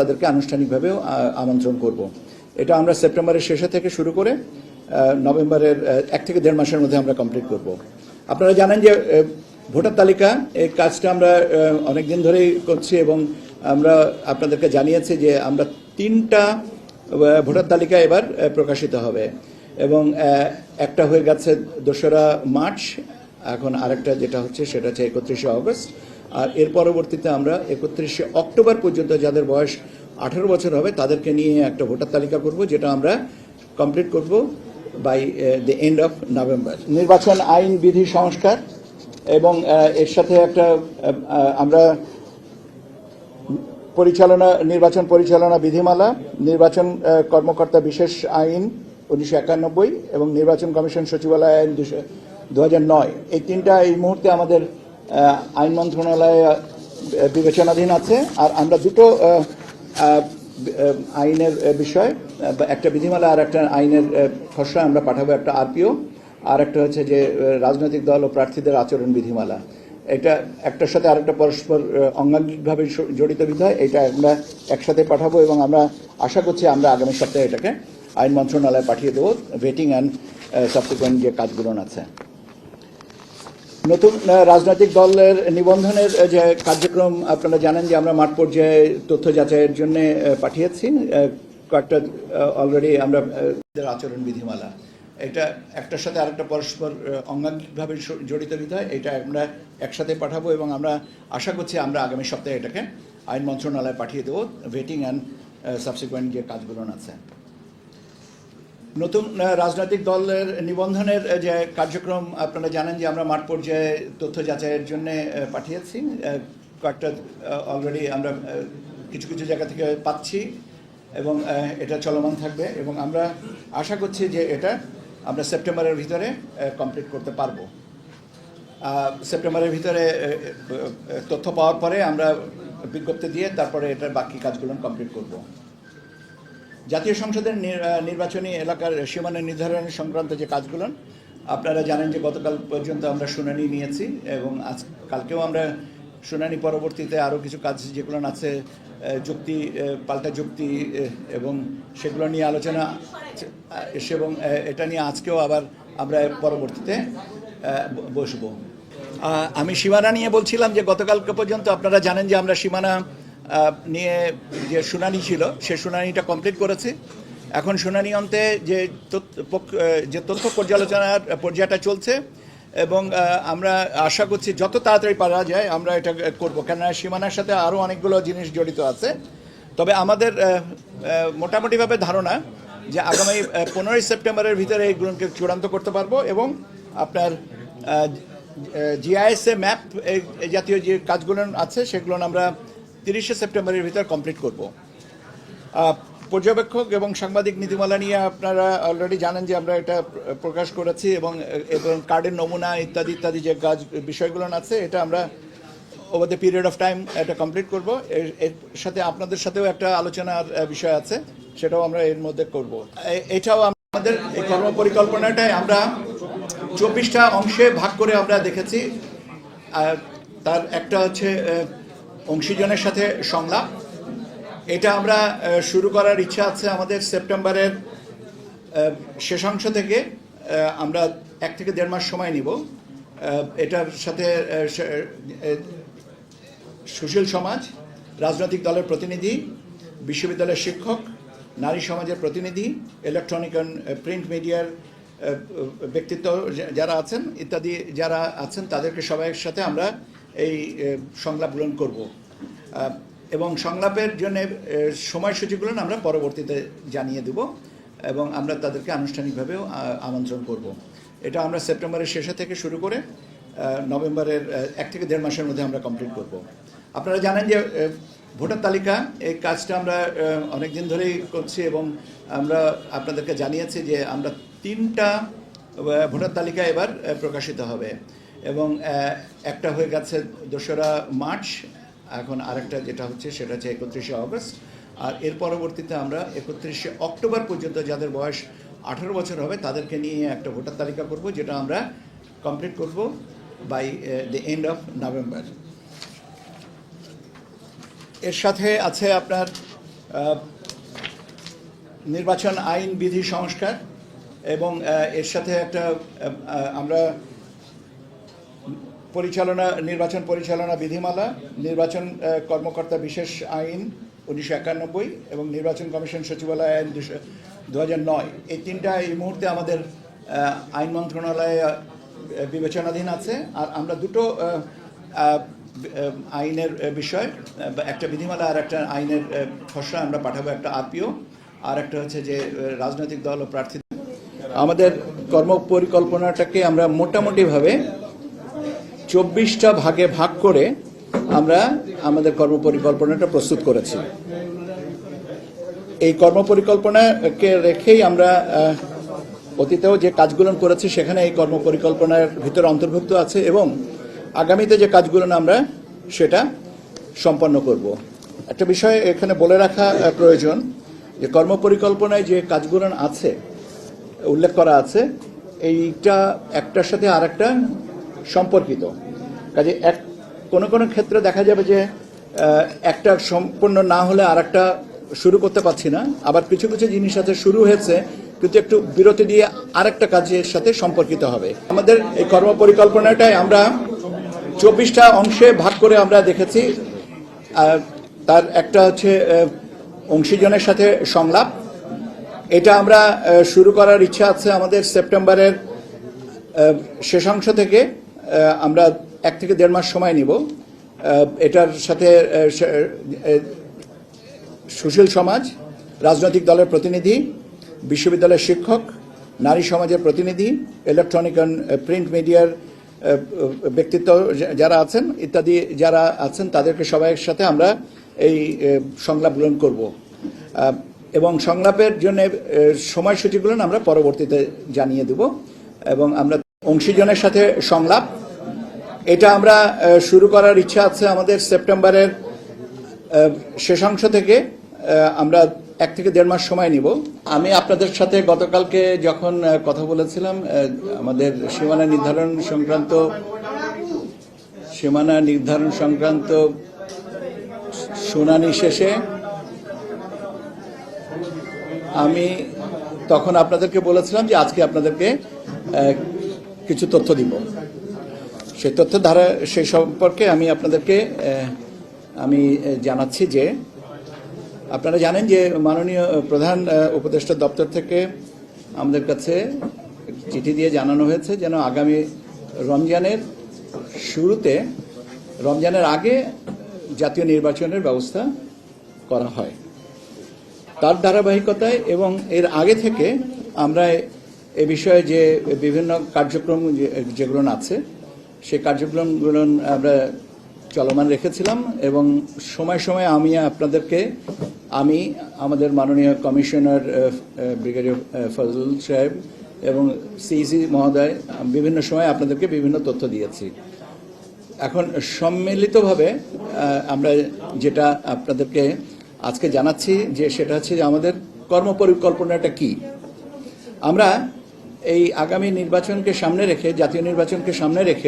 তাদেরকে আনুষ্ঠানিকভাবেও আমন্ত্রণ করব। এটা আমরা সেপ্টেম্বরের শেষে থেকে শুরু করে নভেম্বরের 1 থেকে 1.5 মাসের মধ্যে আমরা কমপ্লিট করব। আপনারা জানেন যে ভোটার তালিকা এই কাজটা আমরা অনেক দিন ধরেই করছি এবং আমরা আপনাদেরকে জানিয়েছি যে আমরা 3টা ভোটার তালিকা এবার প্রকাশিত হবে এবং একটা হয়ে গেছে 2রা মার্চ, এখন আরেকটা যেটা হচ্ছে সেটা হচ্ছে 31শে অগস্ট, আর এর পরবর্তীতে আমরা 31শে অক্টোবর পর্যন্ত যাদের বয়স 18 বছর হবে তাদেরকে নিয়ে একটা ভোটার তালিকা করব, যেটা আমরা কমপ্লিট করব by the end of November. নির্বাচন আইন বিধি সংস্কার এবং এর সাথে একটা আমরা নির্বাচন পরিচালনা বিধিমালা, নির্বাচন কর্মকর্তা বিশেষ আইন 1991 এবং নির্বাচন কমিশন সচিবালয় আইন 2009, এই 3টা এই মুহূর্তে আমাদের আইন মন্ত্রণালয়ে বিবেচনাধীন আছে। আর আমরা দুটো আইনের বিষয়, একটা বিধিমালা আর একটা আইনের খসড়া আমরা পাঠাবো, একটা আরপিও আর একটা হচ্ছে যে রাজনৈতিক দল ও প্রার্থীদের আচরণ বিধিমালা। এটা একটার সাথে আরেকটা পরস্পর অঙ্গাঙ্গিকভাবে জড়িত বিষয়, এটা আমরা একসাথে পাঠাবো এবং আমরা আশা করছি আমরা আগামী সপ্তাহে এটাকে আইন মন্ত্রণালয়ে পাঠিয়ে দেবো, ভেটিং অ্যান্ড সাবসিকুয়েন্ট যে কাজগুলো আছে। নতুন রাজনৈতিক দলের নিবন্ধনের যে কার্যক্রম আপনারা জানেন যে আমরা মাঠ পর্যায়ে তথ্য যাচাইয়ের জন্য পাঠিয়েছি কয়েকটা অলরেডি আমরা আচরণ বিধিমালা, এটা একটার সাথে আরেকটা পরস্পর অঙ্গাঙ্গিকভাবে জড়িত বিষয়, এটা আমরা একসাথে পাঠাবো এবং আমরা আশা করছি আমরা আগামী সপ্তাহে এটাকে আইন মন্ত্রণালয়ে পাঠিয়ে দেবো, ভেটিং অ্যান্ড সাবসিকুয়েন্ট যে কাজগুলো আছে। নতুন রাজনৈতিক দলের নিবন্ধনের যে কার্যক্রম আপনারা জানেন যে আমরা মাঠ পর্যায়ে তথ্য যাচাইয়ের জন্য পাঠিয়েছি কয়েকটা অলরেডি আমরা কিছু কিছু জায়গা থেকে পাচ্ছি এবং এটা চলমান থাকবে এবং আমরা আশা করছি যে এটা আমরা সেপ্টেম্বরের ভিতরে কমপ্লিট করতে পারবো। সেপ্টেম্বরের ভিতরে তথ্য পাওয়ার পরে আমরা বিজ্ঞপ্তি দিয়ে তারপরে এটার বাকি কাজগুলো কমপ্লিট করব। জাতীয় সংসদের নির্বাচনী এলাকার সীমানা নির্ধারণ সংক্রান্ত যে কাজগুলো আপনারা জানেন যে গতকাল পর্যন্ত আমরা শুনানি নিয়েছি এবং কালকেও আমরা শুনানি পরবর্তীতে আরও কিছু কাজ যেগুলো আছে যুক্তি পাল্টা যুক্তি এবং সেগুলো নিয়ে আলোচনা এবং এটা নিয়ে আজকেও আবার আমরা পরবর্তীতে বসবো। আমি সীমানা নিয়ে বলছিলাম যে গতকালকে পর্যন্ত আপনারা জানেন যে আমরা সীমানা নিয়ে যে শুনানি ছিল সে শুনানিটা কমপ্লিট করেছি। এখন শুনানি অন্তে যে তথ্য পর্যালোচনার পর্যায়টা চলছে এবং আমরা আশা করছি যত তাড়াতাড়ি পারা যায় আমরা এটা করব, কেননা সীমানার সাথে আরও অনেকগুলো জিনিস জড়িত আছে। তবে আমাদের মোটামুটিভাবে ধারণা যে আগামী 15ই সেপ্টেম্বরের ভিতরে এইগুলোকে চূড়ান্ত করতে পারবো এবং আপনার জিআইএসএ ম্যাপ এই জাতীয় যে কাজগুলো আছে সেগুলো আমরা 30শে সেপ্টেম্বরের ভিতর কমপ্লিট করব। পর্যবেক্ষক এবং সাংবাদিক নীতিমালা নিয়ে আপনারা অলরেডি জানেন যে আমরা এটা প্রকাশ করেছি এবং কার্ডের নমুনা ইত্যাদি ইত্যাদি যে কাজ বিষয়গুলো আছে এটা আমরা over the period of time এটা কমপ্লিট করব। এর সাথে আপনাদের সাথেও একটা আলোচনার বিষয় আছে, সেটাও আমরা এর মধ্যে করব। এটাও আমাদের এই কর্মপরিকল্পনাটাই আমরা 24টা অংশে ভাগ করে আমরা দেখেছি। তার একটা হচ্ছে অংশীজনের সাথে সংলাপ, এটা আমরা শুরু করার ইচ্ছা আছে আমাদের সেপ্টেম্বরের শেষাংশ থেকে। আমরা 1 থেকে 1.5 মাস সময় নিব। এটার সাথে সুশীল সমাজ, রাজনৈতিক দলের প্রতিনিধি, বিশ্ববিদ্যালয়ের শিক্ষক, নারী সমাজের প্রতিনিধি, ইলেকট্রনিক অ্যান্ড প্রিন্ট মিডিয়ার ব্যক্তিত্ব যারা আছেন ইত্যাদি যারা আছেন তাদেরকে সবাইয়ের সাথে আমরা এই সংলাপগুলো করব এবং সংলাপের জন্য সময়সূচিগুলো আমরা পরবর্তীতে জানিয়ে দেব এবং আমরা তাদেরকে আনুষ্ঠানিকভাবেও আমন্ত্রণ করব। এটা আমরা সেপ্টেম্বরের শেষে থেকে শুরু করে নভেম্বরের 1 থেকে 1.5 মাসের মধ্যে আমরা কমপ্লিট করব। আপনারা জানেন যে ভোটার তালিকা এই কাজটা আমরা অনেক দিন ধরেই করছি এবং আমরা আপনাদেরকে জানিয়েছি যে আমরা 3টা ভোটার তালিকা এবার প্রকাশিত হবে এবং একটা হয়ে গেছে 2রা মার্চ, এখন আরেকটা যেটা হচ্ছে সেটা হচ্ছে 31শে অগস্ট, আর এর পরবর্তীতে আমরা 31শে অক্টোবর পর্যন্ত যাদের বয়স 18 বছর হবে তাদেরকে নিয়ে একটা ভোটার তালিকা করব, যেটা আমরা কমপ্লিট করব by the end of November. এর সাথে আছে আপনার নির্বাচন আইন বিধি সংস্কার এবং এর সাথে একটা আমরা নির্বাচন পরিচালনা বিধিমালা, নির্বাচন কর্মকর্তা বিশেষ আইন 1991 এবং নির্বাচন কমিশন সচিবালয় আইন 2009, এই তিনটা এই মুহূর্তে আমাদের আইন মন্ত্রণালয়ে বিবেচনাধীন আছে। আর আমরা দুটো আইনের বিষয়, একটা বিধিমালা আর একটা আইনের খসড়া আমরা পাঠাবো, একটা আরপিও আর একটা হচ্ছে যে রাজনৈতিক দল ও প্রার্থী। আমাদের কর্মপরিকল্পনাটাকে আমরা মোটামুটিভাবে 24টা ভাগে ভাগ করে আমরা আমাদের কর্মপরিকল্পনাটা প্রস্তুত করেছি। এই কর্মপরিকল্পনাকে রেখেই আমরা অতীতেও যে কাজগুলো করেছি সেখানে এই কর্মপরিকল্পনার ভিতরে অন্তর্ভুক্ত আছে এবং আগামীতে যে কাজগুলো আমরা সেটা সম্পন্ন করব। একটা বিষয় এখানে বলে রাখা প্রয়োজন যে কর্মপরিকল্পনায় যে কাজগুলো আছে, উল্লেখ করা আছে, এইটা একটার সাথে আরেকটা সম্পর্কিত। কাজে কোনো কোনো ক্ষেত্রে দেখা যাবে যে একটা সম্পূর্ণ না হলে আরেকটা শুরু করতে পারছি না, আবার কিছু কিছু জিনিস সাথে শুরু হয়েছে কিন্তু একটু বিরতি দিয়ে আরেকটা কাজের সাথে সম্পর্কিত হবে। আমাদের এই কর্মপরিকল্পনাটাই আমরা 24টা অংশে ভাগ করে আমরা দেখেছি। তার একটা হচ্ছে অংশীজনের সাথে সংলাপ, এটা আমরা শুরু করার ইচ্ছা আছে আমাদের সেপ্টেম্বরের শেষাংশ থেকে। আমরা 1 থেকে 1.5 মাস সময় নিব। এটার সাথে সুশীল সমাজ, রাজনৈতিক দলের প্রতিনিধি, বিশ্ববিদ্যালয়ের শিক্ষক, নারী সমাজের প্রতিনিধি, ইলেকট্রনিক অ্যান্ড প্রিন্ট মিডিয়ার ব্যক্তিত্ব যারা আছেন ইত্যাদি যারা আছেন তাদেরকে সবাইয়ের সাথে আমরা এই সংলাপ গ্রহণ করব এবং সংলাপের জন্য সময়সূচিগুলো আমরা পরবর্তীতে জানিয়ে দেব। এবং আমরা অংশীজনের সাথে সংলাপ, এটা আমরা শুরু করার ইচ্ছা আছে আমাদের সেপ্টেম্বরের শেষাংশ থেকে। আমরা 1 থেকে 1.5 মাস সময় নিব। আমি আপনাদের সাথে গতকালকে যখন কথা বলেছিলাম আমাদের সীমানা নির্ধারণ সংক্রান্ত শুনানি শেষে আমি তখন আপনাদেরকে বলেছিলাম যে আজকে আপনাদেরকে কিছু তথ্য দিব। সেই তথ্য ধারা সেই সম্পর্কে আমি আপনাদেরকে আমি জানাচ্ছি যে আপনারা জানেন যে মাননীয় প্রধান উপদেষ্টা দপ্তর থেকে আমাদের কাছে চিঠি দিয়ে জানানো হয়েছে যেন আগামী রমজানের শুরুতে, রমজানের আগে জাতীয় নির্বাচনের ব্যবস্থা করা হয়। তার ধারাবাহিকতায় এবং এর আগে থেকে আমরা এ বিষয়ে যে বিভিন্ন কার্যক্রম যেগুলো আছে সেই কার্যক্রমগুলো আমরা চলমান রেখেছিলাম এবং সময় সময় আমি আমাদের মাননীয় কমিশনার ব্রিগেডিয়ার ফজল সাহেব এবং সিইসি মহোদয় বিভিন্ন সময় আপনাদেরকে বিভিন্ন তথ্য দিয়েছি। এখন সম্মিলিতভাবে আমরা যেটা আপনাদেরকে আজকে জানাচ্ছি যে সেটা হচ্ছে যে আমাদের কর্মপরিকল্পনাটা কি। আমরা এই আগামী নির্বাচনকে সামনে রেখে, জাতীয় নির্বাচনকে সামনে রেখে